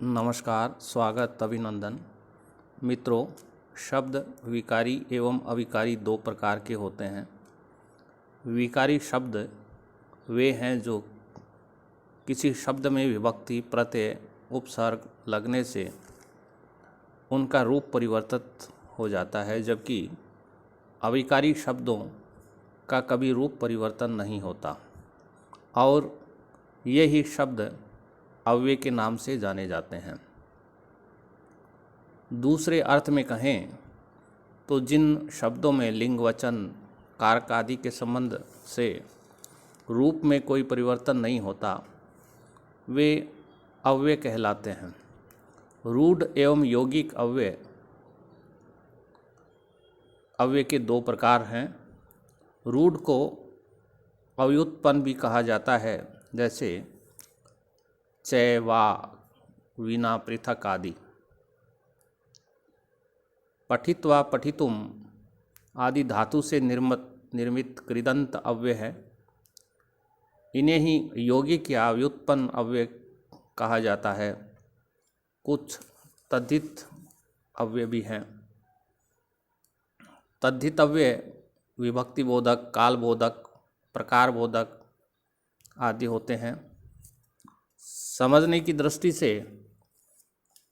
नमस्कार, स्वागत, अभिनंदन। मित्रों, शब्द विकारी एवं अविकारी दो प्रकार के होते हैं। विकारी शब्द वे हैं जो किसी शब्द में विभक्ति, प्रत्यय, उपसर्ग लगने से उनका रूप परिवर्तित हो जाता है, जबकि अविकारी शब्दों का कभी रूप परिवर्तन नहीं होता और ये ही शब्द अव्यय के नाम से जाने जाते हैं। दूसरे अर्थ में कहें तो जिन शब्दों में लिंग, वचन, कारक आदि के संबंध से रूप में कोई परिवर्तन नहीं होता वे अव्यय कहलाते हैं। रूढ़ एवं यौगिक अव्यय के दो प्रकार हैं। रूढ़ को अव्युत्पन्न भी कहा जाता है, जैसे चय, वा, विना, पृथक आदि। पठित्वा, पठितुम आदि धातु से निर्मित कृदंत अव्यय है। इन्हें ही यौगिक या व्युत्पन्न अव्यय कहा जाता है। कुछ तद्धित अव्यय भी हैं। तद्धित अव्यय विभक्ति बोधक, काल बोधक, प्रकार बोधक आदि होते हैं। समझने की दृष्टि से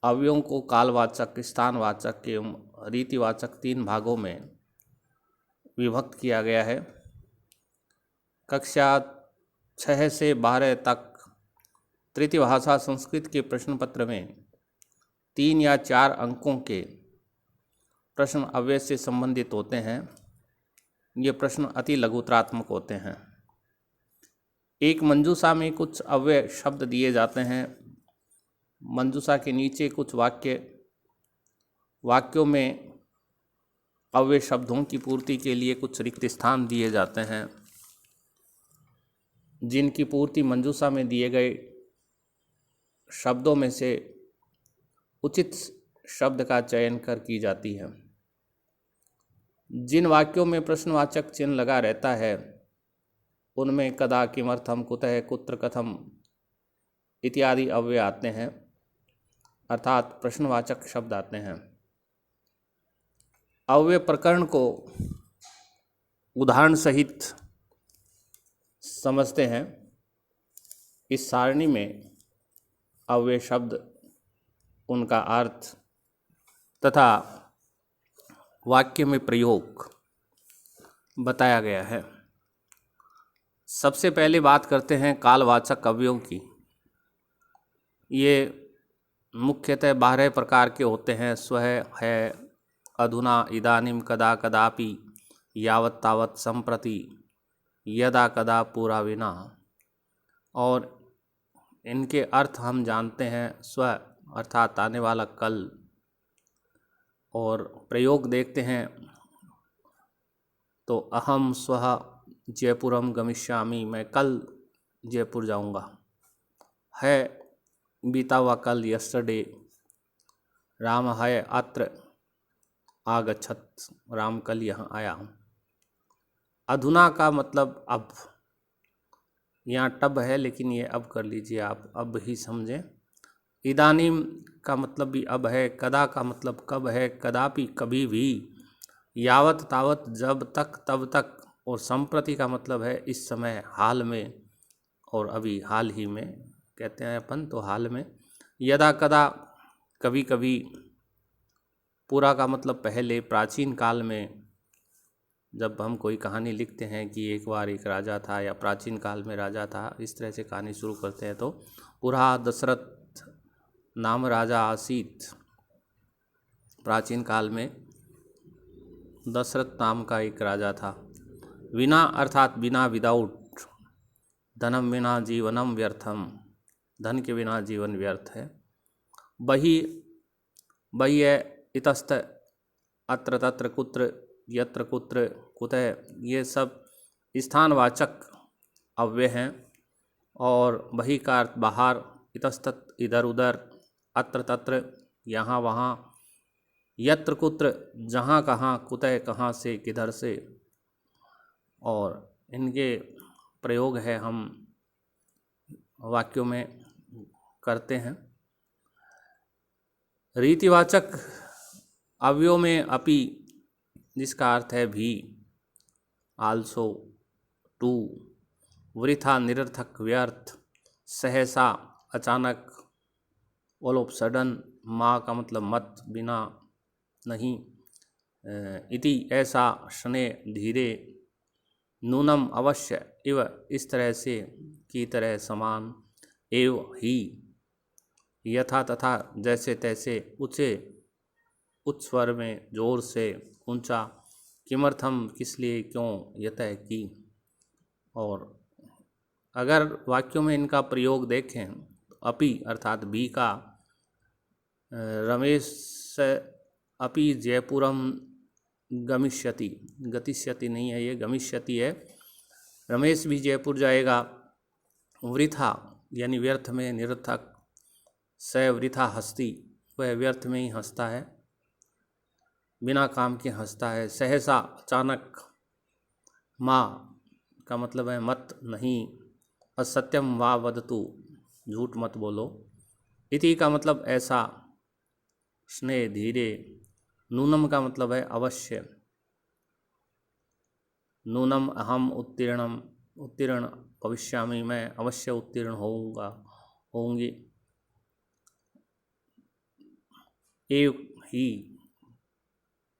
अवयवों को कालवाचक, स्थानवाचक एवं रीतिवाचक तीन भागों में विभक्त किया गया है। कक्षा 6 से 12 तक तृतीय भाषा संस्कृत के प्रश्न पत्र में 3 या 4 अंकों के प्रश्न अव्यय से संबंधित होते हैं। ये प्रश्न अति लघुतरात्मक होते हैं। एक मंजूषा में कुछ अव्यय शब्द दिए जाते हैं। मंजूषा के नीचे कुछ वाक्यों में अव्यय शब्दों की पूर्ति के लिए कुछ रिक्त स्थान दिए जाते हैं, जिनकी पूर्ति मंजूषा में दिए गए शब्दों में से उचित शब्द का चयन कर की जाती है। जिन वाक्यों में प्रश्नवाचक चिन्ह लगा रहता है उनमें कदा, किमर्थम, कुतः, कुत्र, कथम इत्यादि अव्यय आते हैं, अर्थात प्रश्नवाचक शब्द आते हैं। अव्यय प्रकरण को उदाहरण सहित समझते हैं। इस सारणी में अव्यय शब्द, उनका अर्थ तथा वाक्य में प्रयोग बताया गया है। सबसे पहले बात करते हैं कालवाचक अव्ययों की। ये मुख्यतः 12 प्रकार के होते हैं। स्वः, है, अधुना, इदानीं, कदा, कदापि, यावत्, तावत्, सम्प्रति, यदा, कदा, पूरा, विना। और इनके अर्थ हम जानते हैं। स्व अर्थात आने वाला कल, और प्रयोग देखते हैं तो अहम स्वः जयपुरम गमिष्यामि, मैं कल जयपुर जाऊंगा। है, बीता हुआ कल, यस्टरडे। राम है अत्र आगच्छत, राम कल यहाँ आया। अधुना का मतलब अब, यहाँ टब है लेकिन ये अब कर लीजिए, आप अब ही समझें। इदानीम का मतलब भी अब है। कदा का मतलब कब है। कदापि, कभी भी। यावत, तावत, जब तक, तब तक। और संप्रति का मतलब है इस समय, हाल में, और अभी हाल ही में कहते हैं अपन, तो हाल में। यदा, कदा, कभी कभी। पूरा का मतलब पहले, प्राचीन काल में। जब हम कोई कहानी लिखते हैं कि एक बार एक राजा था या प्राचीन काल में राजा था, इस तरह से कहानी शुरू करते हैं तो पुरा दशरथ नाम राजा आसीत। प्राचीन काल में दशरथ नाम का एक राजा था। विना अर्थात बिना, विदाउट। धनम विना जीवनम व्यर्थम, धन के बिना जीवन व्यर्थ है। बहि, बह्य, इतस्त, अत्र, तत्र, कुत्र, यत्र, कुत्र, कुतः, ये सब स्थानवाचक अव्यय हैं। और बहि का अर्थ बाहर, इतस्तत, इधर उधर, अत्र, तत्र, यहाँ वहाँ, यत्र, कुत्र, जहाँ कहाँ, कुतः, कहाँ से, किधर से। और इनके प्रयोग है हम वाक्यों में करते हैं। रीतिवाचक अवयव में अपि, जिसका अर्थ है भी, आल्सो, टू, वृथा निरर्थक व्यर्थ, सहसा अचानक, ऑल ऑफ सडन, माँ का मतलब मत, बिना, नहीं, इति ऐसा, शनै धीरे, नूनम अवश्य, इव इस तरह से, की तरह समान, एव ही, यथा तथा, जैसे तैसे, ऊंचे उच्च स्वर में, जोर से, ऊंचा, किमर्थम किस लिए, क्यों, यतः की। और अगर वाक्यों में इनका प्रयोग देखें, अपि अर्थात भी का, रमेश अपि जयपुरम गमिष्यति, गतिष्यति नहीं है, ये गमिष्यति है। रमेश भी जयपुर जाएगा। वृथा यानी व्यर्थ में, निरर्थक। स वृथा हस्ती, वह व्यर्थ में ही हंसता है, बिना काम के हंसता है। सहसा अचानक, माँ का मतलब है मत, नहीं। असत्यम वा वदतु, झूठ मत बोलो। इति का मतलब ऐसा। स्नेह धीरे। नूनम का मतलब है अवश्य। नूनम अहम उत्तीर्णम, उत्तीर्ण भविष्यामि, मैं अवश्य उत्तीर्ण होऊंगा, होंगी। एव ही,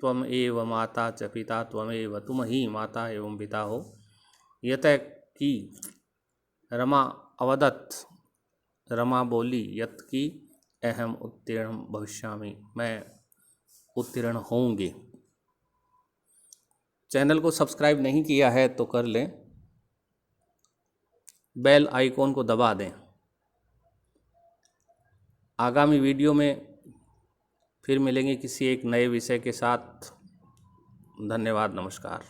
त्वम एव माता च पिता त्वमेव, तुम ही माता एवं पिता हो। यतः की, रमा अवदत्, रमा बोली, यत की, अहम उत्तीर्ण भविष्यामि, मैं उत्तीर्ण होंगे। चैनल को सब्सक्राइब नहीं किया है तो कर लें, बेल आइकॉन को दबा दें। आगामी वीडियो में फिर मिलेंगे किसी एक नए विषय के साथ। धन्यवाद, नमस्कार।